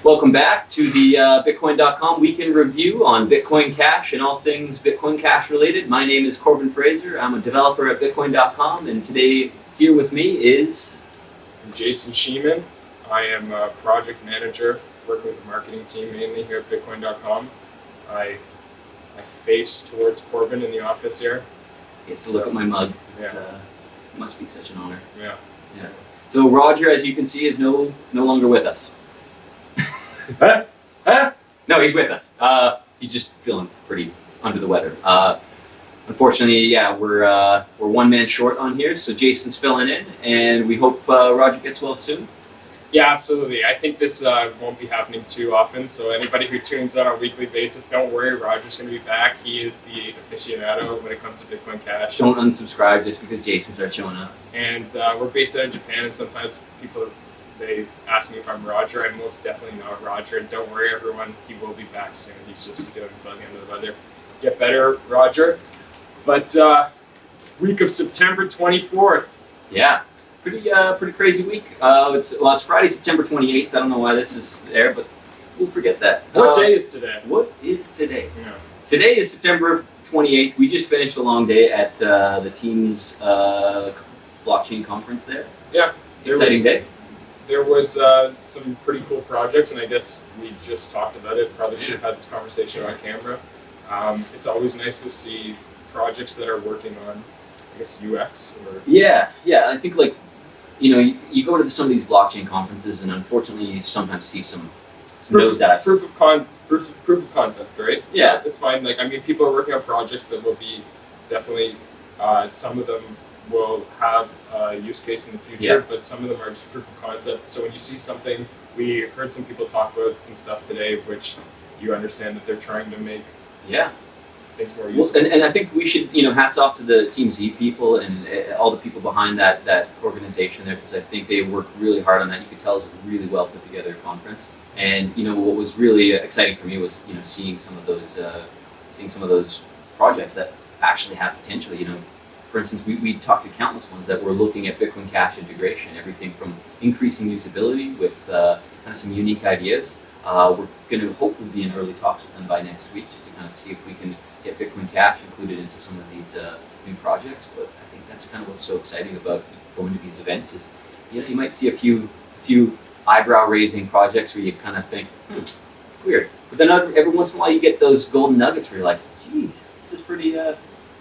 Welcome back to the Bitcoin.com weekend review on Bitcoin Cash and all things Bitcoin Cash related. My name is Corbin Fraser. I'm a developer at Bitcoin.com, and today here with me is Jason Sheman. I am a project manager working with the marketing team mainly here at Bitcoin.com. I face towards Corbin in the office here. You have to look at my mug. Yeah. It must be such an honor. Yeah. So Roger, as you can see, is no longer with us. No, he's with us. He's just feeling pretty under the weather. Unfortunately, yeah, we're one man short on here, so Jason's filling in, and we hope Roger gets well soon. Yeah, absolutely. I think this won't be happening too often, so anybody who tunes in on a weekly basis, don't worry, Roger's going to be back. He is the aficionado when it comes to Bitcoin Cash. Don't unsubscribe just because Jason starts showing up. And we're based out of Japan, and sometimes they ask me if I'm Roger. I'm most definitely not Roger. And don't worry, everyone, he will be back soon. He's just feeling slightly under the weather. Get better, Roger. But week of September 24th. Yeah, pretty crazy week. It's Friday, September 28th. I don't know why this is there, but we'll forget that. What day is today? What is today? Yeah. Today is September 28th. We just finished a long day at the team's blockchain conference there. Yeah. Exciting day. There was some pretty cool projects, and I guess we just talked about it. Probably should have had this conversation on camera. It's always nice to see projects that are working on, I guess, UX. Yeah. I think you go to some of these blockchain conferences, and unfortunately, you sometimes see some nosedives. Proof of concept, right? Yeah. So it's fine. People are working on projects that will be definitely. Some of them will have a use case in the future, but some of them are just proof of concept. So when you see something, we heard some people talk about some stuff today, which you understand that they're trying to make things more useful. And I think we should, hats off to the Team Z people and all the people behind that organization there, because I think they worked really hard on that. You could tell it was a really well put together conference. And what was really exciting for me was seeing some of those projects that actually have potential. For instance, we talked to countless ones that were looking at Bitcoin Cash integration, everything from increasing usability with kind of some unique ideas. We're going to hopefully be in early talks with them by next week, just to kind of see if we can get Bitcoin Cash included into some of these new projects. But I think that's kind of what's so exciting about going to these events is, you might see a few eyebrow-raising projects where you kind of think, weird. But then every once in a while you get those golden nuggets where you're like, geez, this is pretty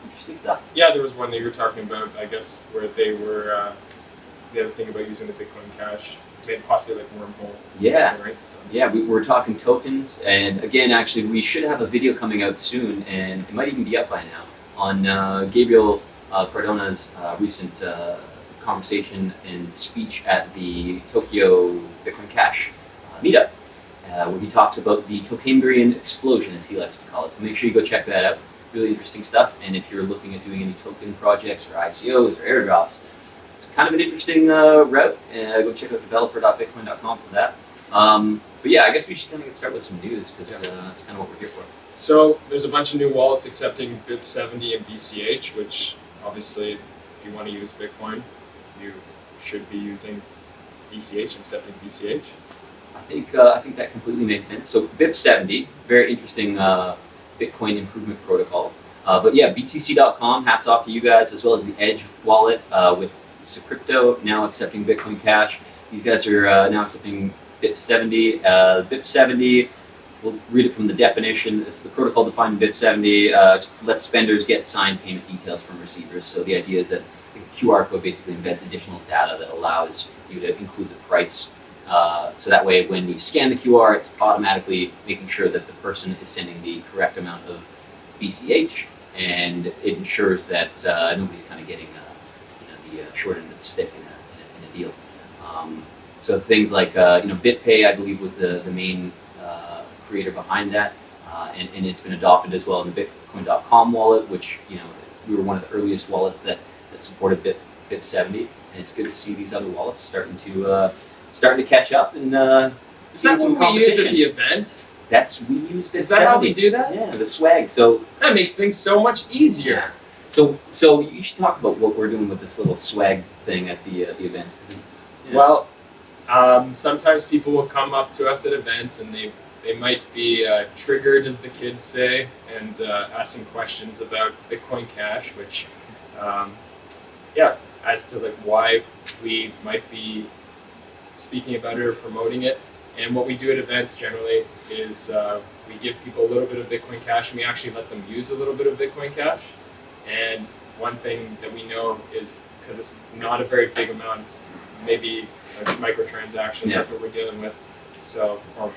interesting stuff. Yeah, there was one that you were talking about, I guess, where they had a thing about using the Bitcoin Cash, maybe possibly like wormhole. Yeah, right? So. Yeah, we're talking tokens, and again, actually, we should have a video coming out soon, and it might even be up by now, on Gabriel Cardona's recent conversation and speech at the Tokyo Bitcoin Cash meetup, where he talks about the Tokembrian explosion, as he likes to call it. So make sure you go check that out. Really interesting stuff. And if you're looking at doing any token projects or ICOs or airdrops, it's kind of an interesting route. Go check out developer.bitcoin.com for that. But yeah, I guess we should kind of get started with some news, because that's kind of what we're here for. So there's a bunch of new wallets accepting BIP70 and BCH, which obviously, if you want to use Bitcoin, you should be using BCH and accepting BCH. I think that completely makes sense. So BIP70, very interesting Bitcoin improvement protocol. But yeah, BTC.com, hats off to you guys, as well as the Edge wallet with Scripto now accepting Bitcoin Cash. These guys are now accepting BIP70. BIP70, we'll read it from the definition. It's the protocol defined in BIP70, lets spenders get signed payment details from receivers. So the idea is that the QR code basically embeds additional data that allows you to include the price. So that way, when you scan the QR, it's automatically making sure that the person is sending the correct amount of BCH, and it ensures that nobody's kind of getting the short end of the stick in a deal. So things like BitPay, I believe, was the main creator behind that, and it's been adopted as well in the Bitcoin.com wallet, which we were one of the earliest wallets that supported BIP70, and it's good to see these other wallets starting to catch up and is that what we use at the event? We use BIP70. Is that how we do that? Yeah, the swag. So that makes things so much easier. So you should talk about what we're doing with this little swag thing at the events. Well, Sometimes people will come up to us at events and they might be triggered, as the kids say, and asking questions about Bitcoin Cash, which, as to like why we might be speaking about it or promoting it. And what we do at events generally is we give people a little bit of Bitcoin Cash, and we actually let them use a little bit of Bitcoin Cash. And one thing that we know is, because it's not a very big amount, it's maybe like microtransactions, that's what we're dealing with. So, or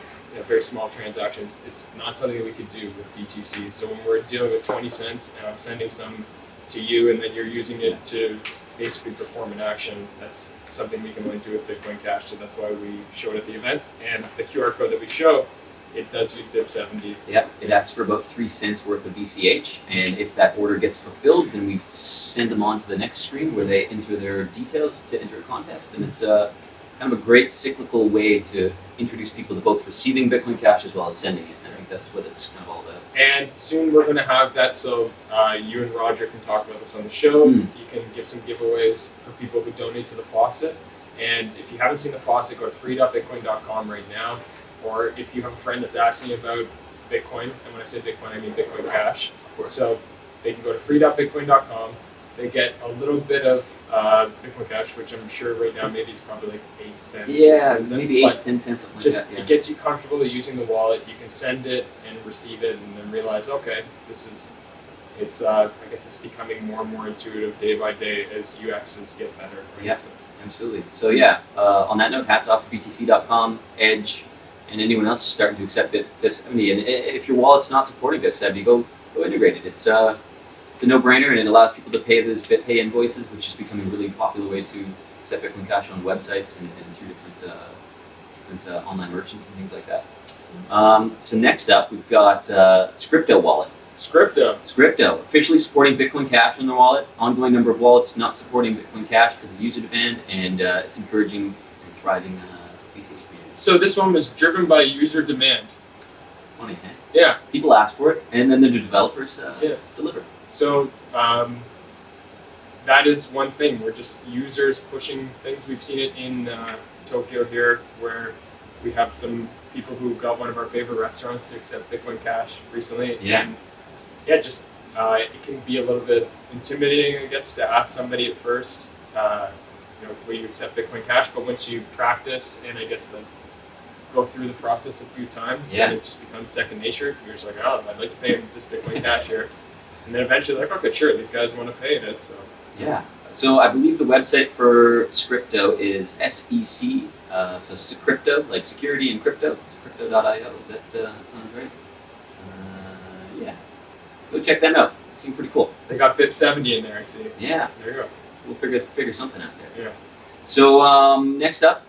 very small transactions, it's not something that we could do with BTC. So when we're dealing with 20 cents and I'm sending some to you and then you're using it to basically perform an action, that's something we can only do with Bitcoin Cash. So that's why we show it at the events. And the QR code that we show, it does use BIP70. Yeah, it asks for about 3 cents worth of BCH, and if that order gets fulfilled, then we send them on to the next screen where they enter their details to enter a contest. And it's kind of a great cyclical way to introduce people to both receiving Bitcoin Cash as well as sending it. And I think that's what it's kind of all about. And soon we're going to have that, so you and Roger can talk about this on the show. You can give some giveaways for people who donate to the faucet. And if you haven't seen the faucet, go to free.bitcoin.com right now. Or if you have a friend that's asking about Bitcoin, and when I say Bitcoin, I mean Bitcoin Cash. So they can go to free.bitcoin.com. They get a little bit of Bitcoin Cash, which I'm sure right now maybe it's probably like 8 cents. Yeah, or 7 maybe cents, 8 to 10 cents, something just like that. it gets you comfortable using the wallet. You can send it and receive it, and then realize, okay, it's I guess it's becoming more and more intuitive day by day as UXs get better. Right? Yeah, absolutely. So yeah, on that note, hats off to BTC.com, Edge, and anyone else starting to accept BIP70. And if your wallet's not supporting BIP70, go integrate it. It's a no-brainer, and it allows people to pay those BitPay invoices, which is becoming a really popular way to accept Bitcoin Cash on websites and through different online merchants and things like that. So next up, we've got Scripto Wallet. Scripto, officially supporting Bitcoin Cash on their wallet. Ongoing number of wallets not supporting Bitcoin Cash because of user demand, and it's encouraging and thriving BCH community. So this one was driven by user demand. Funny, eh? Yeah. People ask for it, and then the developers deliver. So that is one thing. We're just users pushing things. We've seen it in Tokyo here, where we have some people who got one of our favorite restaurants to accept Bitcoin Cash recently. Yeah. And just it can be a little bit intimidating, I guess, to ask somebody at first, will you accept Bitcoin Cash? But once you practice and I guess then go through the process a few times, then it just becomes second nature. You're just like, oh, I'd like to pay this Bitcoin Cash here. And then eventually, like, okay, sure, these guys want to pay it. So yeah. So I believe the website for Scripto is SEC. So Scripto, like security and crypto. Scripto.io. Is that sounds right? Yeah. Go check them out. It seems pretty cool. They got BIP70 in there, I see. Yeah. There you go. We'll figure something out there. Yeah. So next up,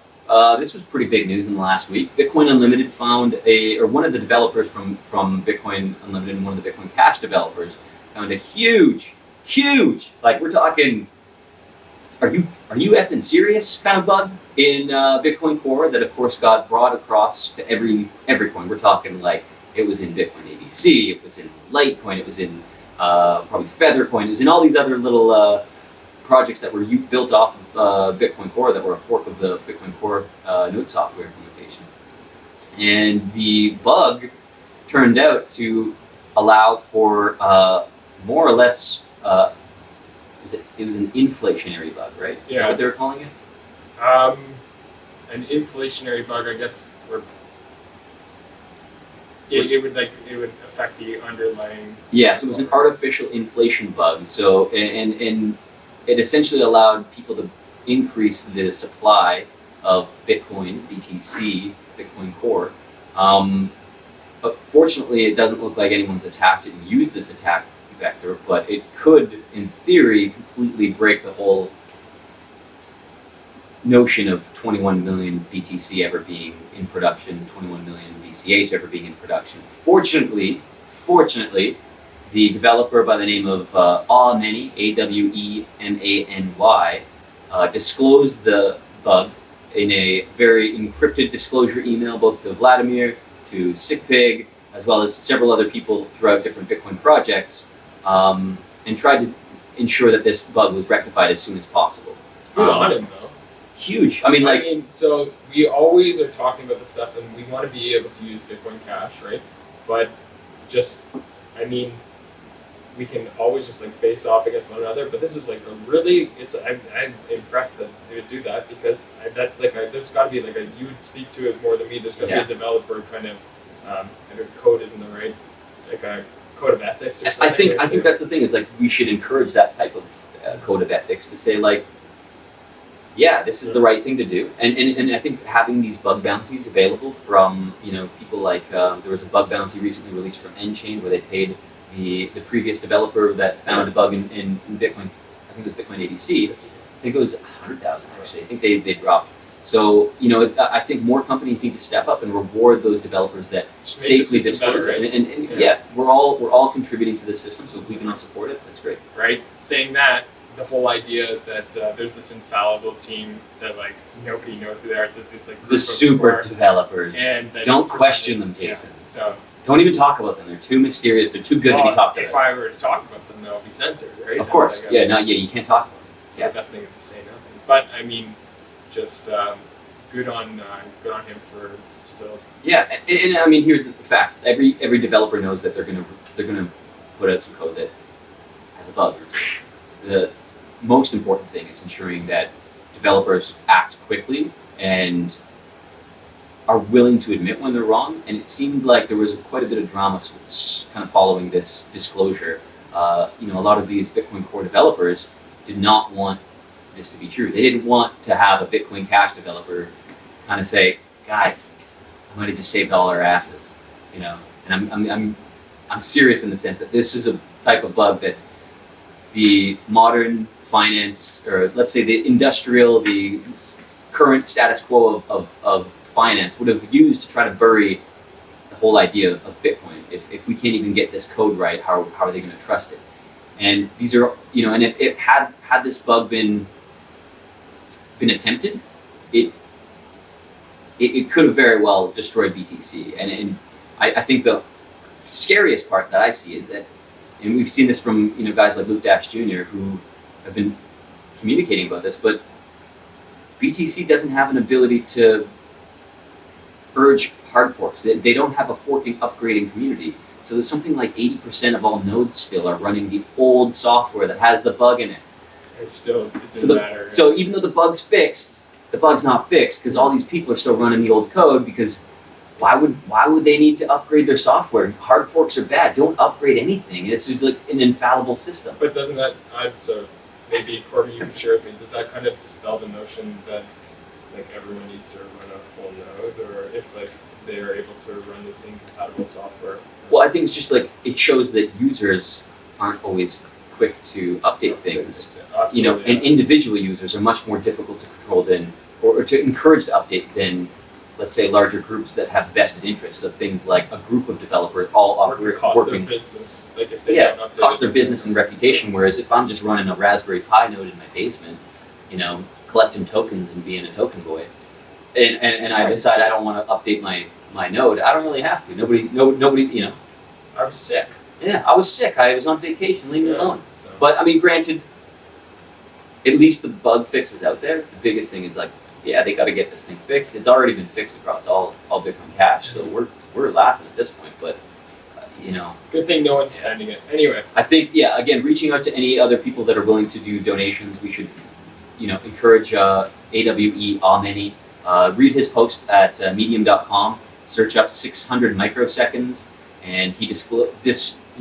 this was pretty big news in the last week. Bitcoin Unlimited found one of the developers from Bitcoin Unlimited and one of the Bitcoin Cash developers found a huge, like we're talking, are you effing serious kind of bug in Bitcoin Core that of course got brought across to every coin. We're talking like it was in Bitcoin ABC, it was in Litecoin, it was in probably Feathercoin, it was in all these other little projects that were built off of Bitcoin Core that were a fork of the Bitcoin Core node software implementation. And the bug turned out to allow for more or less, it was an inflationary bug, right? Is that what they were calling it? An inflationary bug, I guess. It would affect the underlying. Yeah, so it was an artificial inflation bug. So and it essentially allowed people to increase the supply of Bitcoin, BTC, Bitcoin Core. But fortunately, it doesn't look like anyone's attacked it and used this attack vector, but it could, in theory, completely break the whole notion of 21 million BTC ever being in production, 21 million BCH ever being in production. Fortunately, the developer by the name of Awemany, Awemany, disclosed the bug in a very encrypted disclosure email both to Vladimir, to SickPig, as well as several other people throughout different Bitcoin projects, and tried to ensure that this bug was rectified as soon as possible. Good on him, though. huge. I mean, like, so we always are talking about this stuff, and we want to be able to use Bitcoin Cash, right? But just, I mean, we can always just like face off against one another. But this is like a really, I'm impressed that they would do that, because that's like there's got to be like you would speak to it more than me. There's got to be a developer kind of, code isn't the right, like a code of ethics or something. I think that's the thing, is like we should encourage that type of code of ethics to say like, yeah, this is the right thing to do, and I think having these bug bounties available from people like there was a bug bounty recently released from nChain where they paid the previous developer that found a bug in Bitcoin. I think it was Bitcoin ADC. I think it was 100,000 actually. I think they dropped. So I think more companies need to step up and reward those developers that safely disclose it. And we're all contributing to the system. So if we can all support it, that's great. Right. Saying that, the whole idea that there's this infallible team that like nobody knows who they are. It's like The super developers. And don't question them, Jason. Yeah, so don't even talk about them. They're too mysterious. They're too good to be talked about. If I were to talk about them, they'll be censored, right? Of course. You can't talk about them. So the best thing is to say nothing. But I mean, just good on him for still. Yeah, and I mean, here's the fact: every developer knows that they're gonna put out some code that has a bug or two. The most important thing is ensuring that developers act quickly and are willing to admit when they're wrong. And it seemed like there was quite a bit of drama kind of following this disclosure. A lot of these Bitcoin Core developers did not want this to be true. They didn't want to have a Bitcoin Cash developer kind of say, "Guys, I might have just saved all our asses," And I'm serious in the sense that this is a type of bug that the modern finance, or let's say the current status quo of finance would have used to try to bury the whole idea of Bitcoin. If we can't even get this code right, how are they going to trust it? And these are, and if it had this bug been attempted, it could have very well destroyed BTC. And I think the scariest part that I see is that, and we've seen this from guys like Luke Dash Jr. who have been communicating about this, but BTC doesn't have an ability to urge hard forks. They don't have a forking upgrading community. So there's something like 80% of all nodes still are running the old software that has the bug in it. It doesn't matter. So even though the bug's fixed, the bug's not fixed because all these people are still running the old code, because why would they need to upgrade their software? Hard forks are bad. Don't upgrade anything. It's just like an infallible system. But doesn't that so maybe Corbin, you can share with me, does that kind of dispel the notion that like everyone needs to run a full node, or if like they are able to run this incompatible software? Well, I think it's just like it shows that users aren't always quick to update things. Absolutely, and individual users are much more difficult to control or to encourage to update than, let's say, larger groups that have vested interests of things like a group of developers all working. Their business, like if they don't update cost their business and reputation. Whereas if I'm just running a Raspberry Pi node in my basement, collecting tokens and being a token boy, and I decide I don't want to update my node, I don't really have to. Nobody. I was sick. Yeah, I was sick. I was on vacation. Leave me alone. So. But I mean, granted, at least the bug fix is out there. The biggest thing is like, yeah, they got to get this thing fixed. It's already been fixed across all Bitcoin Cash, so we're laughing at this point. But good thing no one's handing it. Anyway, I think again, reaching out to any other people that are willing to do donations, we should encourage AWE Ameni. Read his post at medium.com. Search up 600 microseconds, and he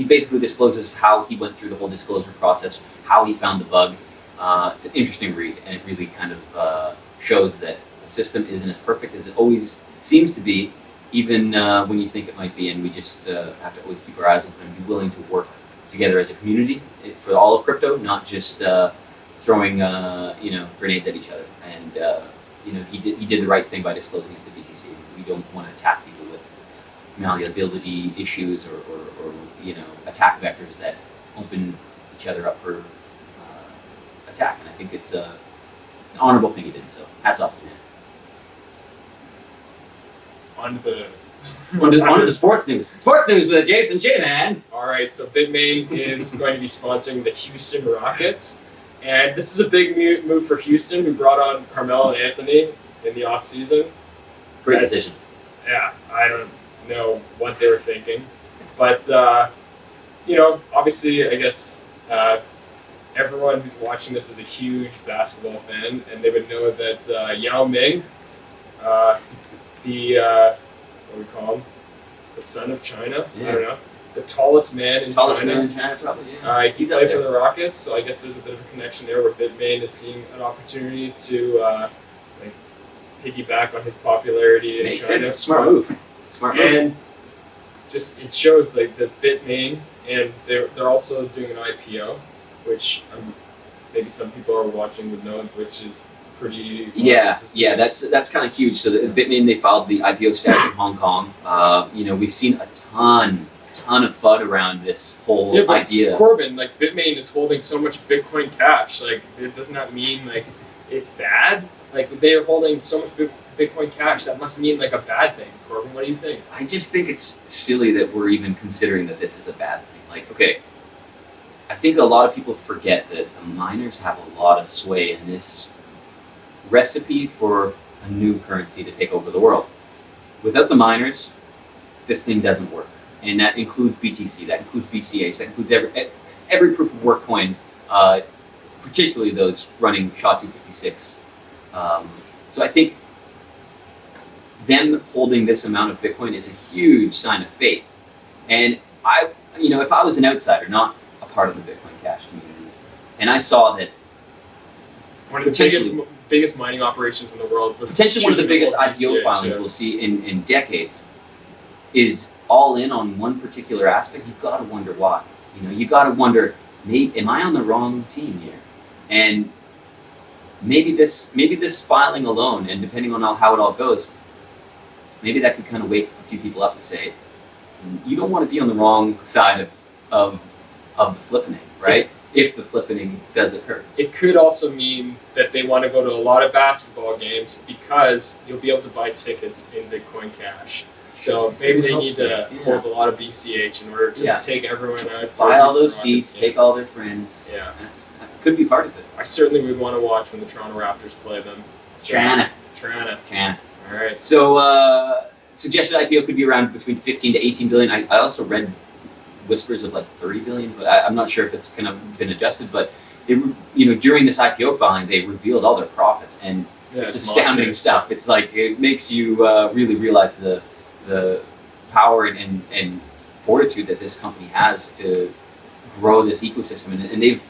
basically discloses how he went through the whole disclosure process, how he found the bug. It's an interesting read, and it really kind of shows that the system isn't as perfect as it always seems to be, even when you think it might be. And we just have to always keep our eyes open and be willing to work together as a community for all of crypto, not just throwing grenades at each other. And he did the right thing by disclosing it to BTC. We don't want to attack people with malleability issues or attack vectors that open each other up for attack. And I think it's an honorable thing he did. So hats off to him. On to the sports news. Sports news with Jason Sheman. All right, so Bitmain is going to be sponsoring the Houston Rockets. And this is a big move for Houston, who brought on Carmelo and Anthony in the offseason. Great decision. Yeah, I don't know what they were thinking. But, obviously, I guess everyone who's watching this is a huge basketball fan, and they would know that Yao Ming, what do we call him? The son of China? Yeah. I don't know. The tallest man in Tallest China. man in China, probably, yeah. He played for the Rockets, so I guess there's a bit of a connection there where Bitmain is seeing an opportunity to piggyback on his popularity in Makes China. sense. Smart move. Smart move. And just it shows like the Bitmain, and they're also doing an IPO, which maybe some people are watching would know, which is pretty. That's kind of huge. So the Bitmain, they filed the IPO status in Hong Kong. We've seen a ton of FUD around this whole idea. Corbin, like Bitmain is holding so much Bitcoin Cash. Like, it does not mean like it's bad. Like, they are holding so much Bitcoin Cash. That must mean like a bad thing. Corbin, what do you think? I just think it's silly that we're even considering that this is a bad thing. Like, okay, I think a lot of people forget that the miners have a lot of sway in this recipe for a new currency to take over the world. Without the miners, this thing doesn't work. And that includes BTC, that includes BCH, that includes every proof of work coin, particularly those running SHA-256. So I think them holding this amount of Bitcoin is a huge sign of faith. And if I was an outsider, not a part of the Bitcoin Cash community, and I saw that one of the biggest mining operations in the world, was potentially one of the biggest IPO BCH, filings we'll see in decades, is all in on one particular aspect, you've got to wonder why. You got to wonder, am I on the wrong team here? And maybe this filing alone, and depending on how it all goes, maybe that could kind of wake a few people up to say, you don't want to be on the wrong side of the flippening, right? If the flippening does occur. It could also mean that they want to go to a lot of basketball games because you'll be able to buy tickets in Bitcoin Cash. So maybe they need to hold a lot of BCH in order to take everyone out. Buy all those seats, take all their friends. Yeah. That could be part of it. I certainly would want to watch when the Toronto Raptors play them. Toronto. All right. So suggested IPO could be around between 15 to 18 billion. I also read whispers of like 30 billion, but I'm not sure if it's kind of been adjusted. But during this IPO filing, they revealed all their profits, and it's astounding stuff. It's like it makes you really realize the power and fortitude that this company has to grow this ecosystem, and they've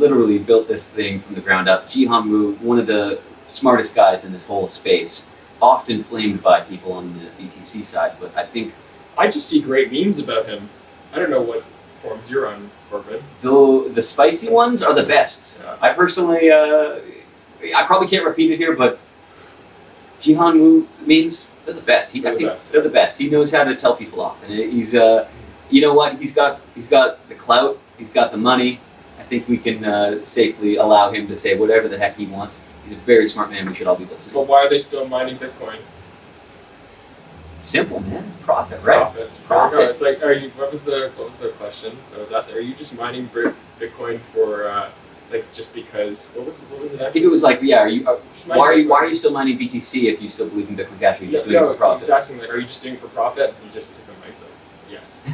literally built this thing from the ground up. Jihan Wu, one of the smartest guys in this whole space, often flamed by people on the BTC side, but I think I just see great memes about him. I don't know what forums you're on, Corbin. Though the spicy ones are the best. Yeah. I personally, I probably can't repeat it here, but Jihan Wu memes, they're the best. They're the best. He knows how to tell people off, and he's, you know what? He's got the clout. He's got the money. I think we can safely allow him to say whatever the heck he wants. He's a very smart man. We should all be listening. But why are they still mining Bitcoin? It's simple, man. It's profit, right? Profit. No, it's like, what was the question that was asked? Are you just mining Bitcoin for just because? What was it? I think it was like, why are you still mining BTC if you still believe in Bitcoin Cash? Or are you just doing it for profit? He's asking are you just doing it for profit? He just took a mic, so yes.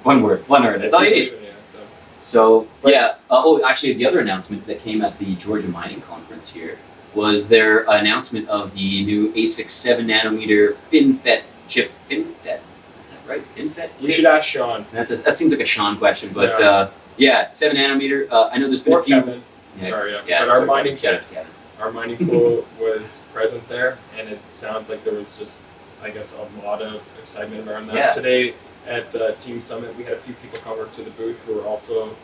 One word. That's all you need. So actually, the other announcement that came at the Georgia Mining Conference here was their announcement of the new ASIC 7 nanometer FinFET chip. FinFET, is that right? FinFET chip? We should ask Sean. That seems like a Sean question, but 7 nanometer. I know there's been a few. Kevin. But our mining shout out to Kevin. Our mining pool was present there, and it sounds like there was just, I guess, a lot of excitement around that. Yeah. Today at Team Summit, we had a few people come over to the booth who were also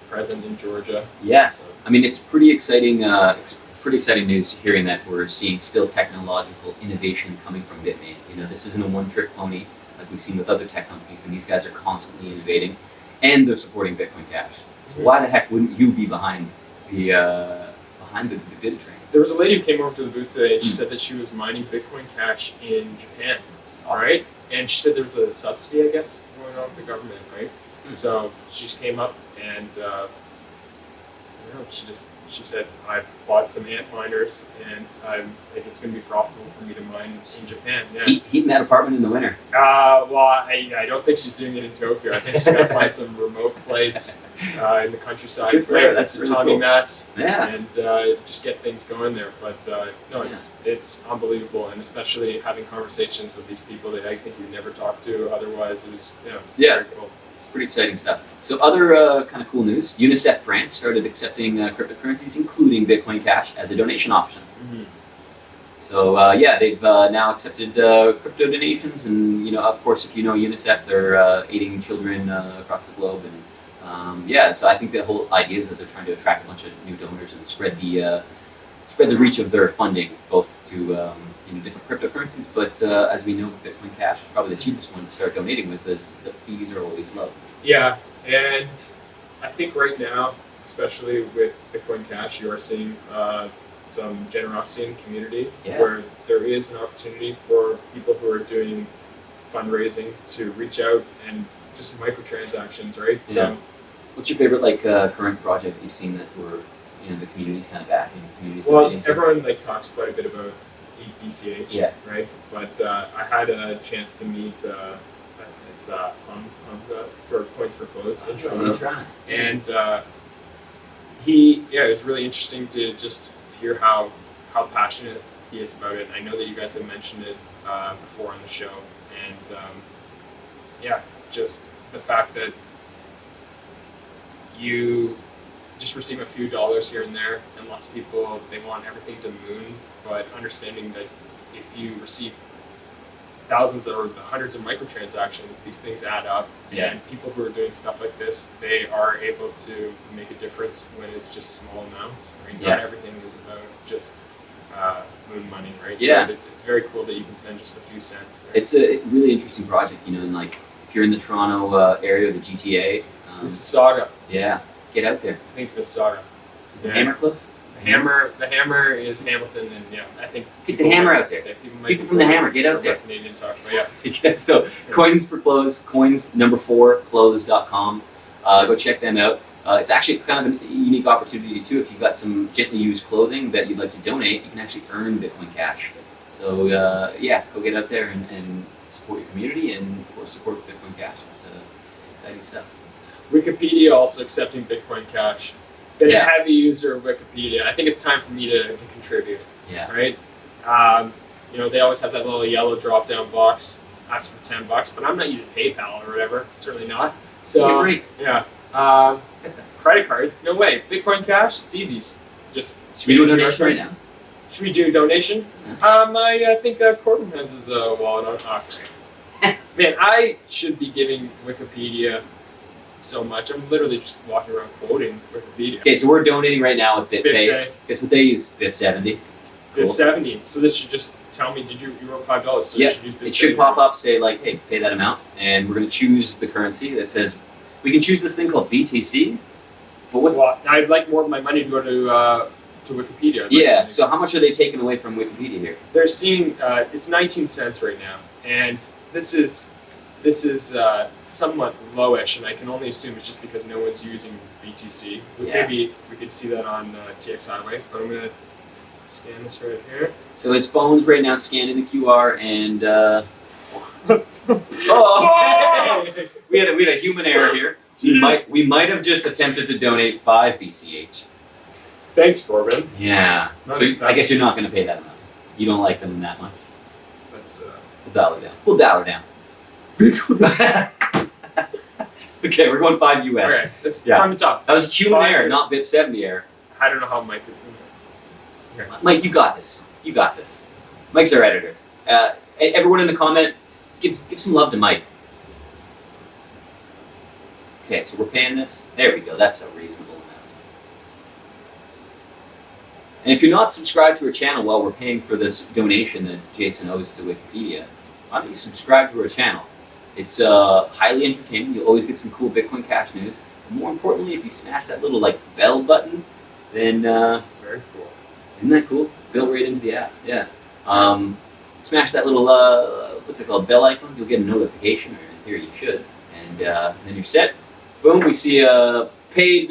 present in Georgia. Yeah, so. I mean, it's pretty exciting. Pretty exciting news hearing that we're seeing still technological innovation coming from Bitmain. This isn't a one-trick pony like we've seen with other tech companies, and these guys are constantly innovating, and they're supporting Bitcoin Cash. So why the heck wouldn't you be behind the bid train? There was a lady who came over to the booth today, and she said that she was mining Bitcoin Cash in Japan. That's awesome. Right? And she said there was a subsidy, I guess, going on with the government, right? So she just came up and don't know, she said, I bought some ant miners and I think it's going to be profitable for me to mine in Japan. Yeah. Heating that apartment in the winter. Well, I don't think she's doing it in Tokyo. I think she's going to find some remote place in the countryside, Good for her. plant That's some really tatami cool. mats, Yeah. and just get things going there. But no, it's unbelievable, and especially having conversations with these people that I think you never talk to otherwise. It was very cool. It's pretty exciting stuff. So other kind of cool news, UNICEF France started accepting cryptocurrencies, including Bitcoin Cash, as a donation option. Mm-hmm. So they've now accepted crypto donations, and of course, if you know UNICEF, they're aiding children across the globe, and so I think the whole idea is that they're trying to attract a bunch of new donors and spread the reach of their funding, both to different cryptocurrencies, but as we know, Bitcoin Cash is probably the cheapest one to start donating with, as the fees are always low. Yeah, and I think right now, especially with Bitcoin Cash, you are seeing some generosity in the community, where there is an opportunity for people who are doing fundraising to reach out and just microtransactions, right? Yeah. So, what's your favorite current project that you've seen that were the community's kind of backing? Well, everyone talks quite a bit about BCH, right? But I had a chance to meet it's Hamza for Coins for Clothes in Toronto, and it was really interesting to just hear how passionate he is about it. I know that you guys have mentioned it before on the show, and just the fact that you just receive a few dollars here and there, and lots of people, they want everything to moon, but understanding that if you receive thousands or hundreds of microtransactions, these things add up, and people who are doing stuff like this, they are able to make a difference when it's just small amounts. Right? Not everything is about just moon money, right? Yeah. So it's very cool that you can send just a few cents. Right? It's a really interesting project, and if you're in the Toronto area, the GTA, Mississauga. Yeah, get out there. I think it's Mississauga. Is the Hammer close? The Hammer is Hamilton, and I think get the Hammer out there. People from the Hammer, get out there. Canadian talk, but So Coins for Clothes, coins4clothes.com. Go check them out. It's actually kind of a unique opportunity too. If you've got some gently used clothing that you'd like to donate, you can actually earn Bitcoin Cash. So go get out there and support your community, and of course support Bitcoin Cash. It's exciting stuff. Wikipedia also accepting Bitcoin Cash. Been a heavy user of Wikipedia. I think it's time for me to contribute. Yeah. Right? They always have that little yellow drop-down box. Ask for $10, but I'm not using PayPal or whatever. Certainly not. So credit cards, no way. Bitcoin Cash, it's easy. Just should we do a donation right now? Should we do a donation? Yeah. I think Corbin has his wallet on. Great. Man, I should be giving Wikipedia so much. I'm literally just walking around quoting Wikipedia. Okay, so we're donating right now with BitPay. Guess what they use? BIP70. Cool. BIP70. So this should just tell me, you wrote $5, so you should use BitPay. It should pop up, say hey, pay that amount, and we're going to choose the currency that says, we can choose this thing called BTC, but I'd like more of my money to go to Wikipedia. So how much are they taking away from Wikipedia here? They're seeing, it's 19 cents right now, and this is somewhat lowish, and I can only assume it's just because no one's using BTC. Maybe we could see that on TX Highway, but I'm going to scan this right here. So his phone's right now scanning the QR, and we had a human error here. We might have just attempted to donate 5 BCH. Thanks, Corbin. Yeah. So I guess you're not going to pay that amount. You don't like them that much. We'll dial it down. We'll dial her down. Okay, we're going 5 US. Okay, that's from the top. That was a human error, not BIP70 error. I don't know how Mike is going to. Mike, you got this. You got this. Mike's our editor. Everyone in the comments, give some love to Mike. Okay, so we're paying this. There we go. That's a reasonable amount. And if you're not subscribed to our channel while we're paying for this donation that Jason owes to Wikipedia, why don't you subscribe to our channel? It's highly entertaining. You'll always get some cool Bitcoin Cash news. And more importantly, if you smash that little bell button, then very cool. Isn't that cool? Built right into the app. Yeah. Smash that little what's it called, bell icon. You'll get a notification, or in theory you should, and then you're set. Boom. We see a paid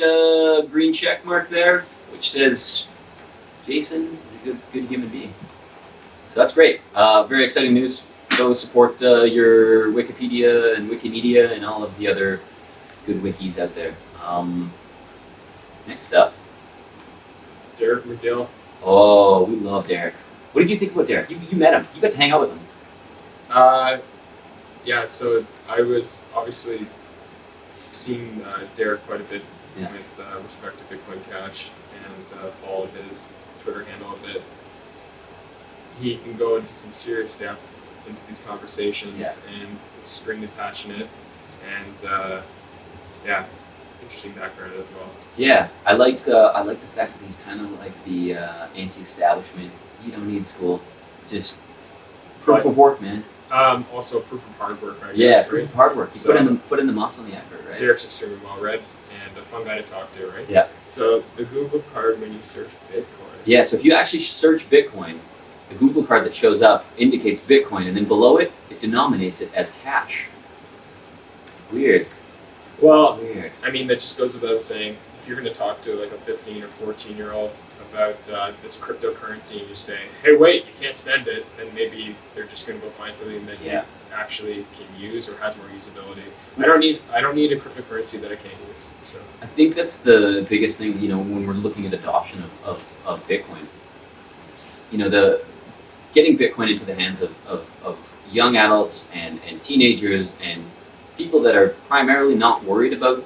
green check mark there, which says Jason is a good human being. So that's great. Very exciting news. Go support your Wikipedia and Wikimedia and all of the other good wikis out there. Next up. Derek McGill. Oh, we love Derek. What did you think about Derek? You met him. You got to hang out with him. Yeah, so I was obviously seeing Derek quite a bit with respect to Bitcoin Cash and followed his Twitter handle a bit. He can go into some serious depth into these conversations and extremely passionate and interesting background as well. So. Yeah, I like the fact that he's kind of like the anti-establishment. You don't need school, just proof of work, man. Also proof of hard work, right? Yeah, proof of hard work. You put in the muscle and the effort, right? Derek's extremely well read and a fun guy to talk to, right? Yeah. So the Google card when you search Bitcoin. Yeah, so if you actually search Bitcoin, the Google card that shows up indicates Bitcoin, and then below it, it denominates it as cash. Weird. Well, weird. I mean, that just goes without saying. If you're going to talk to like a 15 or 14-year-old about this cryptocurrency and you say, hey, wait, you can't spend it, then maybe they're just going to go find something that you actually can use or has more usability. I don't need a cryptocurrency that I can't use. So I think that's the biggest thing, when we're looking at adoption of Bitcoin. The getting Bitcoin into the hands of young adults and teenagers and people that are primarily not worried about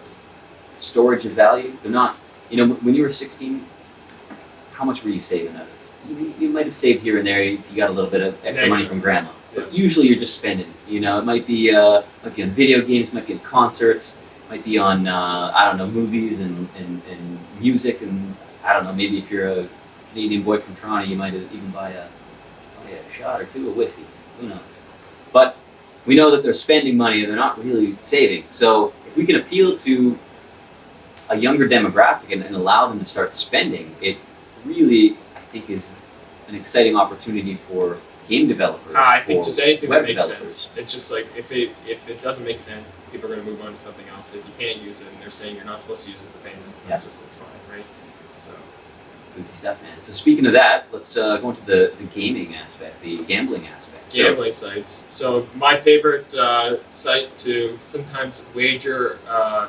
storage of value. They're not, when you were 16, how much were you saving out of? You might have saved here and there if you got a little bit of extra money from grandma. But usually you're just spending. It might be on video games, might be on concerts, might be on movies and music, and I don't know, maybe if you're a Canadian boy from Toronto, you might even buy a shot or two of whiskey. Who knows? But we know that they're spending money and they're not really saving. So if we can appeal to a younger demographic and allow them to start spending, it really, I think, is an exciting opportunity for game developers. I think just anything that makes developers. sense. It's just like if it doesn't make sense, people are going to move on to something else. If you can't use it and they're saying you're not supposed to use it for payments, then it's fine, right? So goofy stuff, man. So speaking of that, let's go into the gaming aspect, the gambling aspect. Gambling sites. So my favorite site to sometimes wager a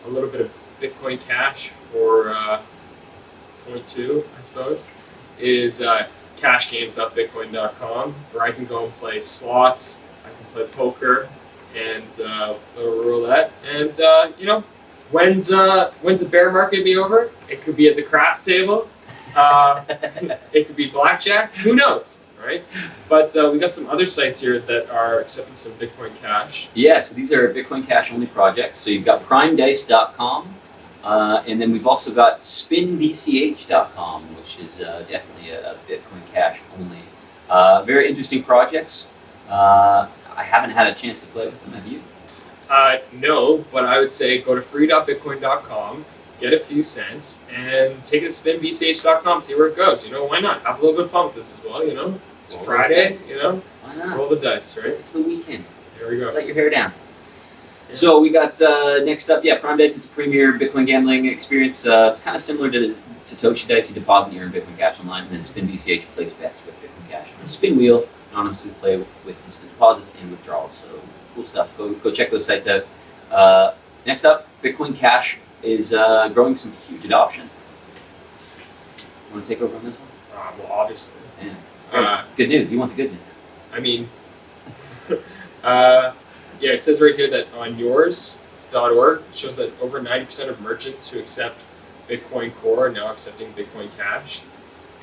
little bit of Bitcoin Cash or 0.2, I suppose, is cashgames.bitcoin.com, where I can go and play slots, I can play poker, and a little roulette. And when's the bear market be over? It could be at the craps table. It could be blackjack. Who knows, right? But we got some other sites here that are accepting some Bitcoin Cash. Yeah, so these are Bitcoin Cash only projects. So you've got primedice.com, and then we've also got spinbch.com, which is definitely a Bitcoin Cash only. Very interesting projects. I haven't had a chance to play with them. Have you? No, but I would say go to free.bitcoin.com, get a few cents, and take it to spinbch.com, see where it goes. Why not? Have a little bit of fun with this as well, It's Roll Friday, those dice. Why not? Roll the dice, right? It's the weekend. Here we go. Let your hair down. Yeah. So we got next up, Prime Dice. It's a premier Bitcoin gambling experience. It's kind of similar to Satoshi Dice. You deposit your Bitcoin Cash online, and then Spin BCH plays bets with Bitcoin Cash on a spin wheel. Anonymously play with instant deposits and withdrawals. So cool stuff. Go check those sites out. Next up, Bitcoin Cash is growing some huge adoption. You want to take over on this one? Well, obviously. Yeah, it's good news. You want the good news. I mean, it says right here that on yours.org, it shows that over 90% of merchants who accept Bitcoin Core are now accepting Bitcoin Cash.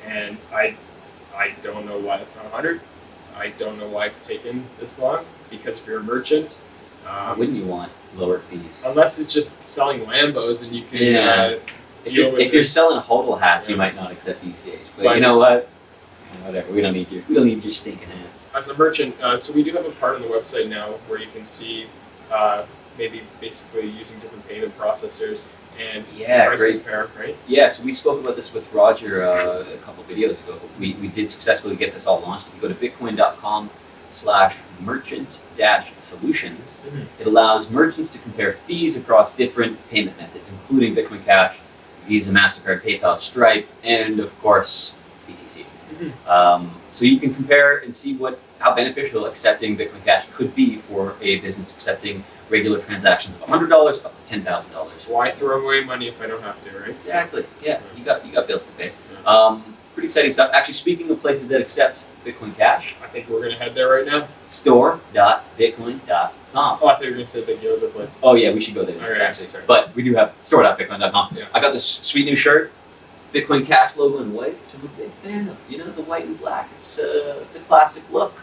And I don't know why it's not 100. I don't know why it's taken this long, because if you're a merchant, wouldn't you want lower fees? Unless it's just selling Lambos and you can if you're selling hodl hats, you might not accept BCH. But you know what? Whatever. We don't need your stinking hats. As a merchant, so we do have a part on the website now where you can see maybe basically using different payment processors and price compare, right? Yeah, so we spoke about this with Roger a couple videos ago. We did successfully get this all launched. If you go to Bitcoin.com, Bitcoin.com/merchant-solutions. It allows merchants to compare fees across different payment methods, including Bitcoin Cash, Visa, MasterCard, PayPal, Stripe, and of course, BTC. So you can compare and see how beneficial accepting Bitcoin Cash could be for a business accepting regular transactions of $100 up to $10,000. Why throw away money if I don't have to, right? Exactly. Yeah, you got bills to pay. Pretty exciting stuff. Actually, speaking of places that accept Bitcoin Cash, I think we're gonna head there right now. store.bitcoin.com. Oh, I thought you were gonna say the gyoza place. Oh yeah, we should go there All next, right, actually. sorry. But we do have store.bitcoin.com. Yeah. I got this sweet new shirt, Bitcoin Cash logo in white, which I'm a big fan of. You know, the white and black. It's a classic look.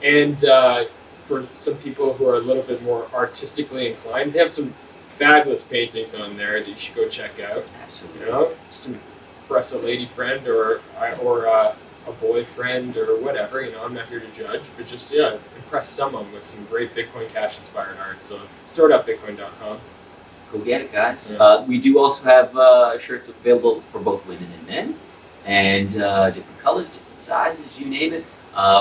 And for some people who are a little bit more artistically inclined, they have some fabulous paintings on there that you should go check out. Absolutely. You know, just impress a lady friend or a boyfriend or whatever. You know, I'm not here to judge, but just impress someone with some great Bitcoin Cash inspired art. So store.bitcoin.com. Go get it, guys. Yeah. We do also have shirts available for both women and men, and different colors, different sizes, you name it.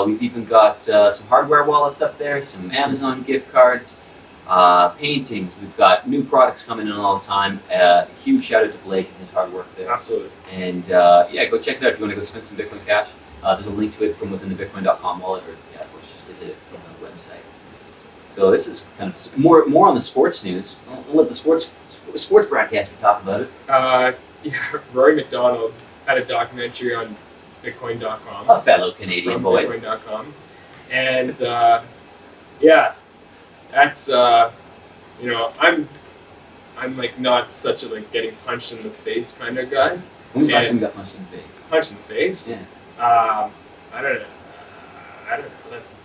We've even got some hardware wallets up there, some Amazon gift cards, paintings. We've got new products coming in all the time. Huge shout out to Blake and his hard work there. Absolutely. And go check it out if you want to go spend some Bitcoin Cash. There's a link to it from within the Bitcoin.com wallet, or of course, just visit it from the website. So this is kind of more on the sports news. I'll let the sports broadcaster talk about it. Rory MacDonald had a documentary on Bitcoin.com. A fellow Canadian from boy. Bitcoin.com. And that's I'm like not such a like getting punched in the face kind of guy. When was the last time you got punched in the face? Punched in the face? Yeah. I don't know.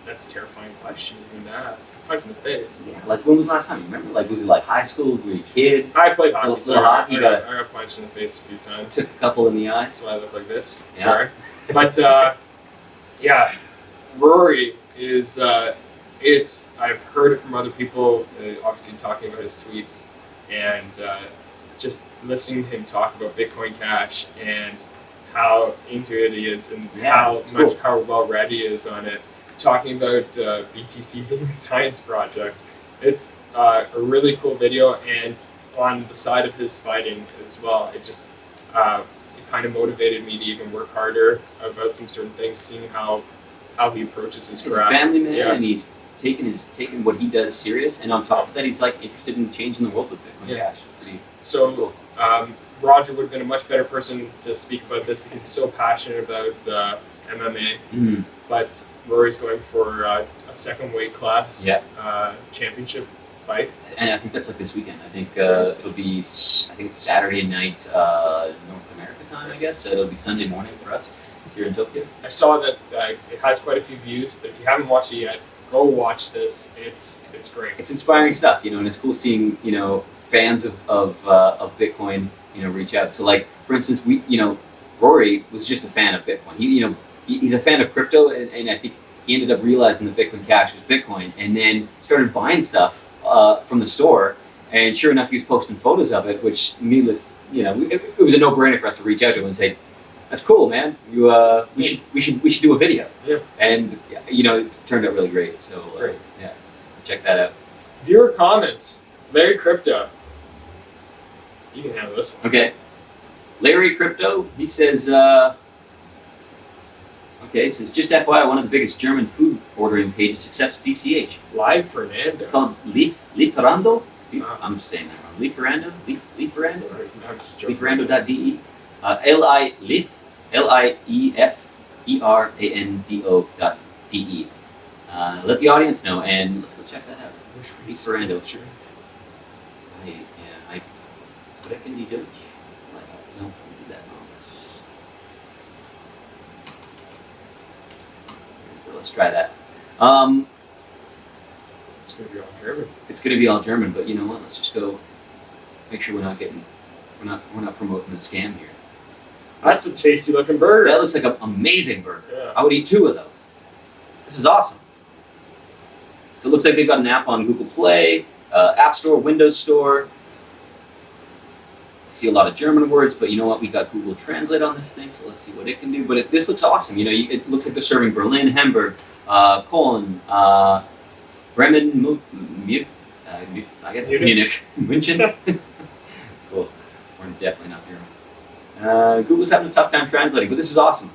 That's a terrifying question even to ask. Punched in the face. Yeah. Like when was the last time? You remember? Like was it like high school? Were you a kid? I played hockey. Little hockey. I got punched in the face a few times. Took a couple in the eye. That's why I look like this. Yeah. Sorry. But Rory is. I've heard it from other people, obviously talking about his tweets, and just listening to him talk about Bitcoin Cash and how into it he is, and how well read he is on it. Talking about BTC being a science project, it's a really cool video, and on the side of his fighting as well, it just it kind of motivated me to even work harder about some certain things, seeing how he approaches his He's craft. a family man, and he's taken what he does serious, and on top of that, he's like interested in changing the world with Bitcoin Cash. It's pretty cool. Roger would have been a much better person to speak about this because he's so passionate about MMA. But Rory's going for a second weight class championship fight. And I think that's like this weekend. I think it'll be. I think it's Saturday night, North America time. I guess so. It'll be Sunday morning for us here in Tokyo. I saw that it has quite a few views, but if you haven't watched it yet, go watch this. It's great. It's inspiring stuff, and it's cool seeing fans of Bitcoin reach out. So like for instance, Rory was just a fan of Bitcoin. He's a fan of crypto, and I think he ended up realizing that Bitcoin Cash was Bitcoin, and then started buying stuff from the store. And sure enough, he was posting photos of it, which needless, it was a no-brainer for us to reach out to him and say, "That's cool, man. We should do a video." Yeah. And it turned out really great. So great. Check that out. Viewer comments. Larry Crypto. You can handle this one. Okay. Larry Crypto, he says, just FYI, one of the biggest German food ordering pages accepts BCH. Live Fernando. It's called Lieferando. I'm saying that wrong. Lieferando? Lieferando? I'm just joking. Lieferando.de. Lieferando.de. Let the audience know, and let's go check that out. Lieferando. Sure. I sprechen die Deutsch? No, we did that wrong. Let's try that. It's going to be all German. It's going to be all German, but you know what? Let's just go make sure we're not promoting the scam here. That's a tasty looking burger. That looks like an amazing burger. Yeah. I would eat 2 of those. This is awesome. So it looks like they've got an app on Google Play, App Store, Windows Store. I see a lot of German words, but you know what? We got Google Translate on this thing, so let's see what it can do. But this looks awesome. It looks like they're serving Berlin, Hamburg, Colin, Bremen, I guess it's Munich, München. Cool. We're definitely not German. Google's having a tough time translating, but this is awesome.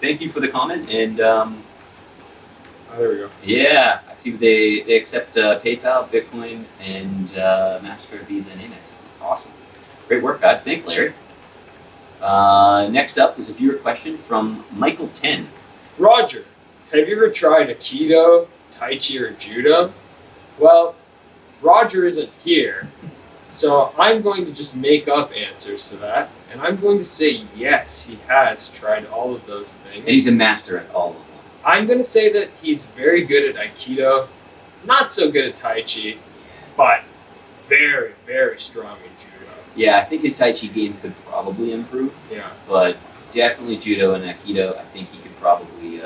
Thank you for the comment, and there we go. yeah, I see they accept PayPal, Bitcoin, and MasterCard, Visa, and Amex. That's awesome. Great work, guys. Thanks, Larry. Next up is a viewer question from Michael 10. Roger, have you ever tried Aikido, Tai Chi, or Judo? Well, Roger isn't here, so I'm going to just make up answers to that, and I'm going to say yes, he has tried all of those things. And he's a master at all of them. I'm going to say that he's very good at Aikido, not so good at Tai Chi, but very, very strong in Judo. Yeah, I think his Tai Chi game could probably improve. Yeah. But definitely Judo and Aikido, I think he could probably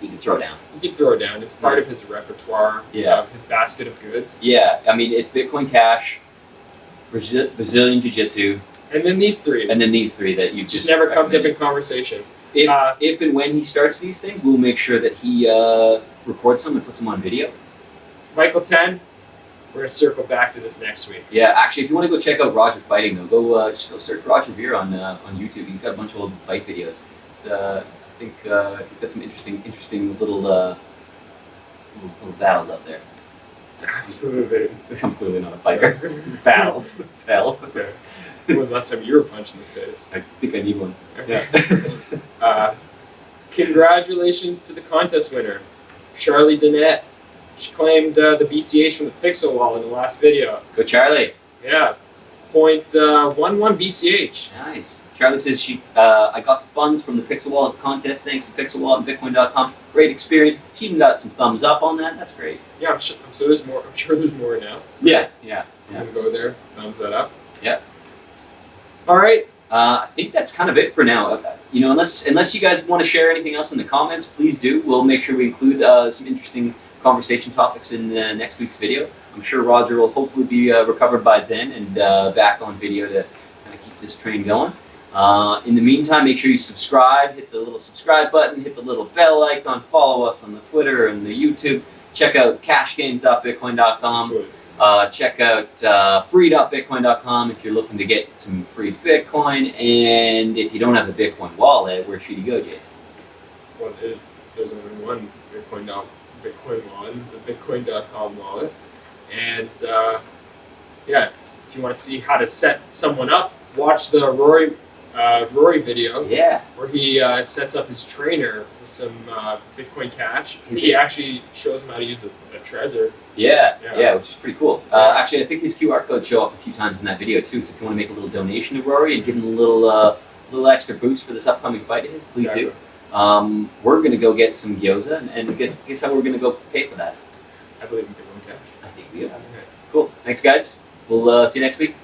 he could throw down. He could throw down. It's part of his repertoire, his basket of goods. Yeah, I mean, it's Bitcoin Cash, Brazilian Jiu-Jitsu, and then these three. And then these three that you just never comes up in conversation. If and when he starts these things, we'll make sure that he records them and puts them on video. Michael 10, we're going to circle back to this next week. Yeah, actually, if you want to go check out Roger fighting, though, just go search Roger Veer on YouTube. He's got a bunch of old fight videos. It's, I think he's got some interesting little battles out there. Absolutely. I'm clearly not a fighter. Battles. Hell. Okay. When was the last time you were punched in the face? I think I need one. Okay. Yeah. Congratulations to the contest winner, Charlie Danette. She claimed the BCH from the Pixel Wallet in the last video. Go Charlie. Yeah. 0.11 BCH. Nice. Charlie says I got the funds from the Pixel Wallet contest thanks to Pixel Wallet and Bitcoin.com. Great experience. She even got some thumbs up on that. That's great. Yeah, I'm sure there's more. I'm sure there's more now. Yeah. I'm gonna go there. Thumbs that up. Yeah. All right. I think that's kind of it for now. Unless you guys want to share anything else in the comments, please do. We'll make sure we include some interesting conversation topics in next week's video. I'm sure Roger will hopefully be recovered by then and back on video to kind of keep this train going. In the meantime, make sure you subscribe, hit the little subscribe button, hit the little bell icon, follow us on the Twitter and the YouTube. Check out cashgames.bitcoin.com. Absolutely. Check out free.bitcoin.com if you're looking to get some free Bitcoin. And if you don't have a Bitcoin wallet, where should you go, Jason? Well, there's only one Bitcoin wallet. It's a Bitcoin.com wallet. And if you want to see how to set someone up, watch the Rory video. Yeah. Where he sets up his trainer with some Bitcoin Cash. He actually shows him how to use a Trezor. Yeah, which is pretty cool. Actually, I think his QR code show up a few times in that video too. So if you want to make a little donation to Rory and give him a little extra boost for this upcoming fight of his, please do. We're gonna go get some gyoza, and guess how we're gonna go pay for that? I believe in Bitcoin Cash. I think we are. Okay. Cool. Thanks, guys. We'll see you next week.